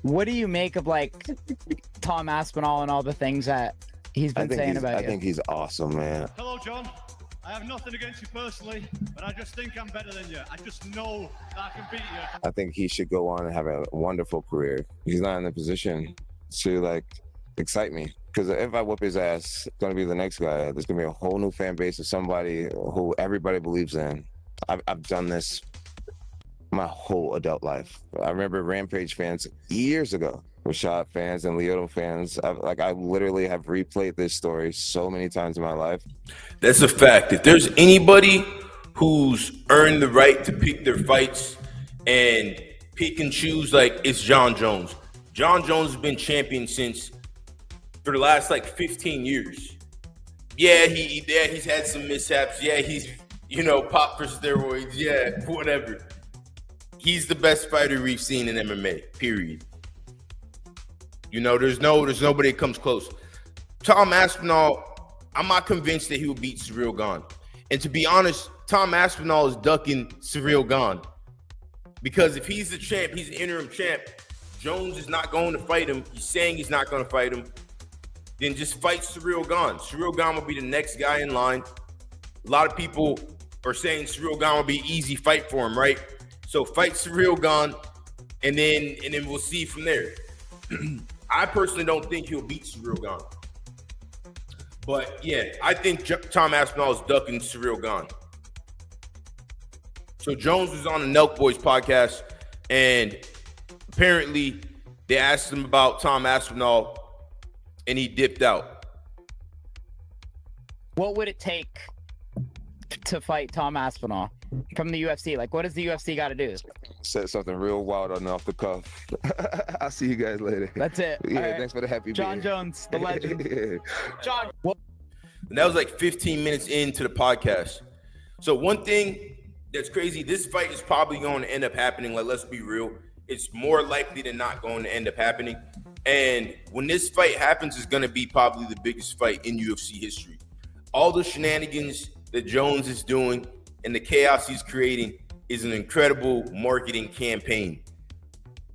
What do you make of like Tom Aspinall and all the things that he's been saying about you? I think he's awesome, man. Hello, John. I have nothing against you personally, but I just think I'm better than you. I just know that I can beat you. I think he should go on and have a wonderful career. He's not in a position to like excite me. Because if I whoop his ass, it's gonna be the next guy. There's gonna be a whole new fan base of somebody who everybody believes in. I've done this my whole adult life. I remember Rampage fans years ago, Rashad fans and Lyoto fans. I literally have replayed this story so many times in my life. That's a fact. If there's anybody who's earned the right to pick their fights and pick and choose, like, it's Jon Jones. Jon Jones has been champion for the last like 15 years. Yeah, he's had some mishaps. Yeah, he's popped for steroids. Yeah, whatever. He's the best fighter we've seen in MMA. Period. There's nobody that comes close. Tom Aspinall, I'm not convinced that he will beat Ciryl Gane. And to be honest, Tom Aspinall is ducking Ciryl Gane. Because if he's the champ, he's the interim champ, Jones is not going to fight him. He's saying he's not going to fight him. Then just fight Ciryl Gane. Ciryl Gane will be the next guy in line. A lot of people are saying Ciryl Gane will be an easy fight for him, right? So fight Ciryl Gane, and then we'll see from there. I personally don't think he'll beat Ciryl Gane. But yeah, I think Tom Aspinall is ducking Ciryl Gane. So Jones was on the Nelk Boys podcast, and apparently they asked him about Tom Aspinall, and he dipped out. What would it take to fight Tom Aspinall from the UFC? Like, what does the UFC got to do? Said something real wild on off the cuff. I'll see you guys later. That's it. Yeah, right. Thanks for the happy Jon beer. Jones, the legend. Yeah. Jon. And that was like 15 minutes into the podcast. So one thing that's crazy, this fight is probably going to end up happening. Like, let's be real. It's more likely than not going to end up happening. And when this fight happens, it's going to be probably the biggest fight in UFC history. All the shenanigans that Jones is doing and the chaos he's creating is an incredible marketing campaign.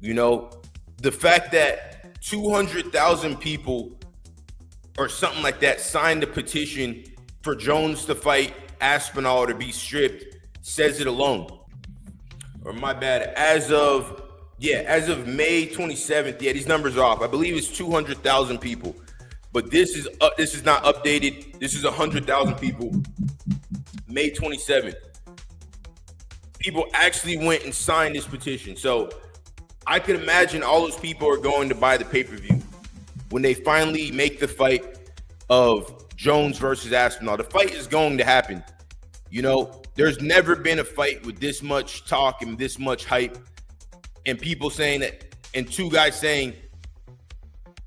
The fact that 200,000 people or something like that signed a petition for Jones to fight Aspinall to be stripped says it alone. Or my bad, as of May 27th, these numbers are off. I believe it's 200,000 people. But this is not updated. This is 100,000 people. May 27th. People actually went and signed this petition. So I could imagine all those people are going to buy the pay-per-view when they finally make the fight of Jones versus Aspinall. The fight is going to happen. There's never been a fight with this much talk and this much hype, and people saying that, and two guys saying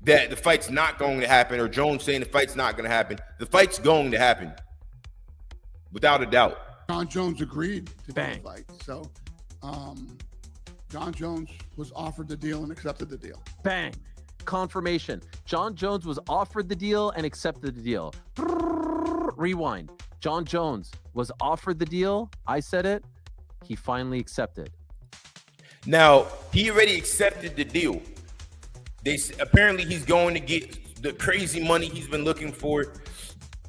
that the fight's not going to happen, or Jones saying the fight's not going to happen. The fight's going to happen, without a doubt. Jon Jones agreed to do the fight. So Jon Jones was offered the deal and accepted the deal. Bang. Confirmation. Jon Jones was offered the deal and accepted the deal. Rewind. Jon Jones was offered the deal. I said it. He finally accepted. Now, he already accepted the deal. Apparently he's going to get the crazy money he's been looking for,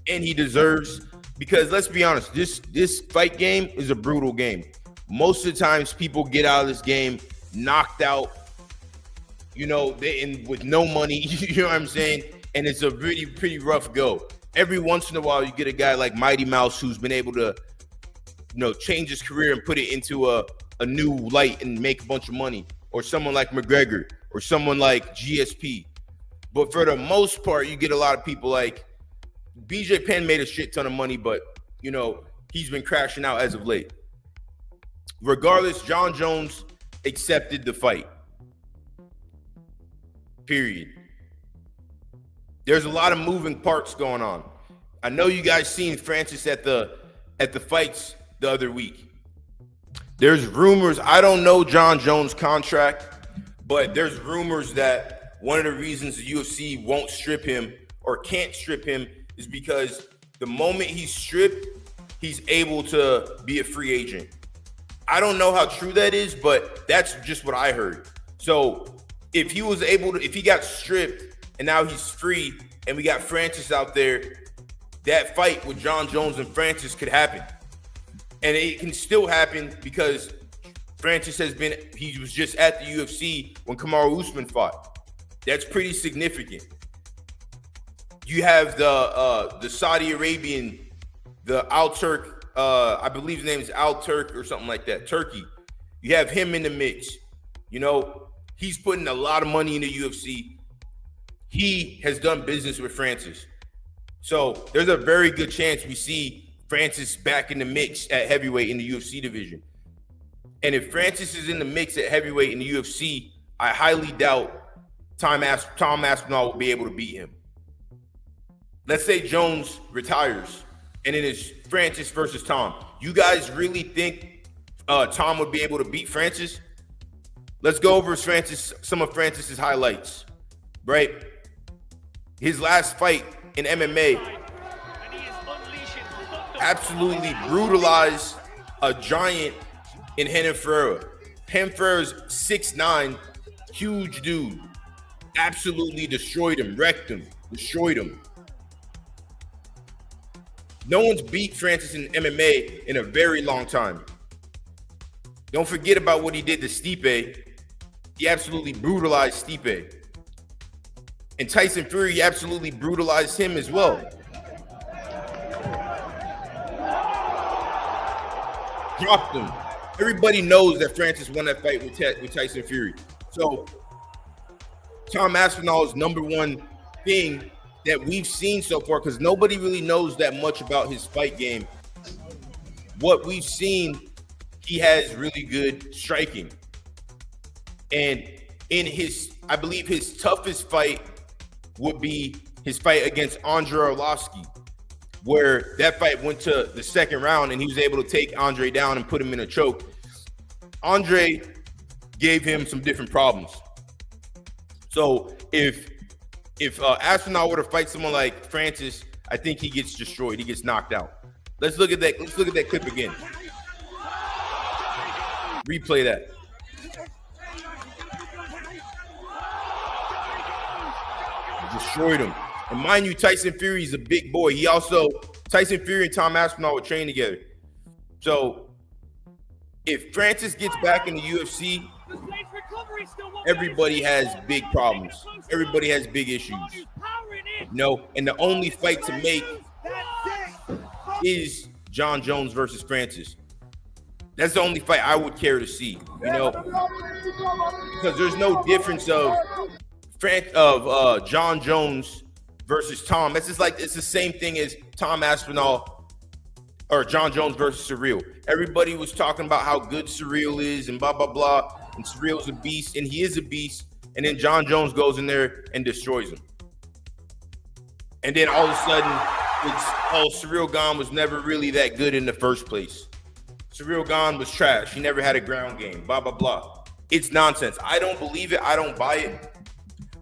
and he deserves, because let's be honest, this fight game is a brutal game. Most of the times people get out of this game knocked out, with no money, you know what I'm saying? And it's a really pretty rough go. Every once in a while you get a guy like Mighty Mouse who's been able to, change his career and put it into a new light and make a bunch of money, or someone like McGregor, or someone like GSP. But for the most part, you get a lot of people like BJ Penn made a shit ton of money, but he's been crashing out as of late. Regardless, Jon Jones accepted the fight. Period. There's a lot of moving parts going on. I know you guys seen Francis at the fights the other week. There's rumors, I don't know Jon Jones' contract, but there's rumors that one of the reasons the UFC won't strip him or can't strip him is because the moment he's stripped, he's able to be a free agent. I don't know how true that is, but that's just what I heard. So if he got stripped and now he's free and we got Francis out there, that fight with Jon Jones and Francis could happen. And it can still happen because Francis he was just at the UFC when Kamaru Usman fought. That's pretty significant. You have the Saudi Arabian, the Al Turk, I believe his name is Al Turk or something like that, Turkey. You have him in the mix. You know, he's putting a lot of money in the UFC. He has done business with Francis. So there's a very good chance we see Francis back in the mix at heavyweight in the UFC division. And if Francis is in the mix at heavyweight in the UFC, I highly doubt Tom Aspinall will be able to beat him. Let's say Jones retires and it is Francis versus Tom. You guys really think Tom would be able to beat Francis? Let's go over some of Francis's highlights, right? His last fight in MMA, absolutely brutalized a giant in Renan Ferreira. Renan Ferreira's 6'9", huge dude. Absolutely destroyed him, wrecked him, destroyed him. No one's beat Francis in MMA in a very long time. Don't forget about what he did to Stipe. He absolutely brutalized Stipe. And Tyson Fury absolutely brutalized him as well. Dropped him. Everybody knows that Francis won that fight with Tyson Fury. So Tom Aspinall's number one thing that we've seen so far, because nobody really knows that much about his fight game. What we've seen, he has really good striking. And in I believe his toughest fight would be his fight against Andre Arlovski, where that fight went to the second round and he was able to take Andre down and put him in a choke. Andre gave him some different problems. So if Aspinall were to fight someone like Francis, I think he gets destroyed. He gets knocked out. Let's look at that. Let's look at that clip again. Replay that. Destroyed him. And mind you, Tyson Fury is a big boy. Tyson Fury and Tom Aspinall would train together. So if Francis gets back in the UFC, everybody has big problems. Everybody has big issues. And the only fight to make is Jon Jones versus Francis. That's the only fight I would care to see, because there's no difference of Jon Jones versus Tom. It's the same thing as Tom Aspinall or Jon Jones versus Surreal. Everybody was talking about how good Surreal is and blah blah blah, and Surreal's a beast, and he is a beast. And then Jon Jones goes in there and destroys him. And then all of a sudden, Surreal Gone was never really that good in the first place. Surreal Gone was trash. He never had a ground game. Blah blah blah. It's nonsense. I don't believe it. I don't buy it.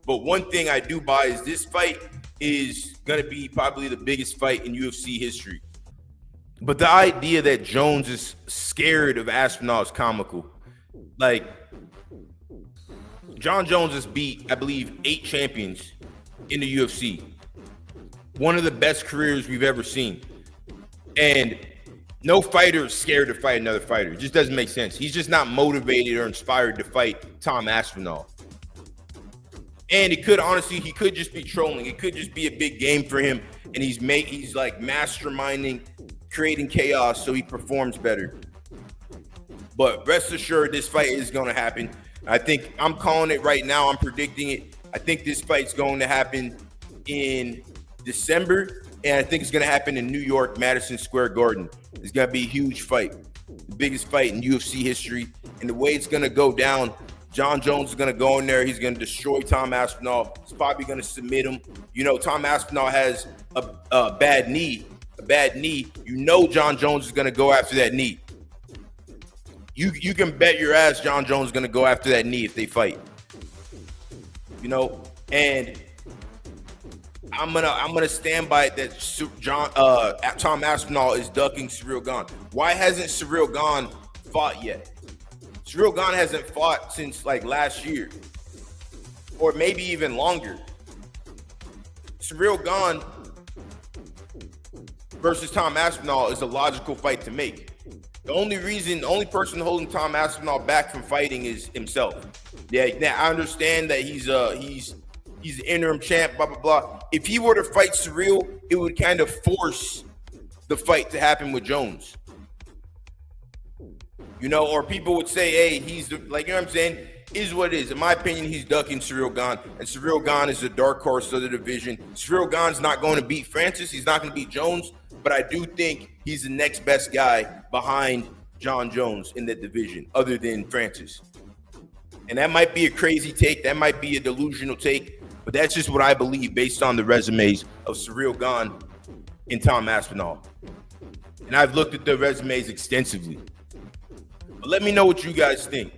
But one thing I do buy is this fight is going to be probably the biggest fight in UFC history. But the idea that Jones is scared of Aspinall is comical. Like, Jon Jones has beat, I believe, 8 champions in the UFC. One of the best careers we've ever seen. And no fighter is scared to fight another fighter. It just doesn't make sense. He's just not motivated or inspired to fight Tom Aspinall. And he could just be trolling. It could just be a big game for him. And he's like masterminding, creating chaos so he performs better. But rest assured, this fight is going to happen. I think I'm calling it right now. I'm predicting it. I think this fight's going to happen in December. And I think it's going to happen in New York, Madison Square Garden. It's going to be a huge fight. The biggest fight in UFC history. And the way it's going to go down, Jon Jones is going to go in there. He's going to destroy Tom Aspinall. He's probably going to submit him. Tom Aspinall has a bad knee. Jon Jones is going to go after that knee. You can bet your ass Jon Jones is going to go after that knee if they fight. And I'm gonna stand by it that Tom Aspinall is ducking Surreal Gone. Why hasn't Surreal Gone fought yet? Surreal Gone hasn't fought since like last year. or maybe even longer. Ciryl Gane versus Tom Aspinall is a logical fight to make. The only person holding Tom Aspinall back from fighting is himself. Yeah, now I understand that he's the interim champ, blah, blah, blah. If he were to fight Ciryl, it would kind of force the fight to happen with Jones. You know, or people would say, hey, he's the, like, you know what I'm saying? Is what it is. In my opinion, he's ducking Ciryl Gane, and Ciryl Gane is the dark horse of the division. Ciryl Gane's not going to beat Francis. He's not going to beat Jones, but I do think he's the next best guy behind Jon Jones in the division, other than Francis. And that might be a crazy take. That might be a delusional take, but that's just what I believe based on the resumes of Ciryl Gane and Tom Aspinall. And I've looked at the resumes extensively. But let me know what you guys think.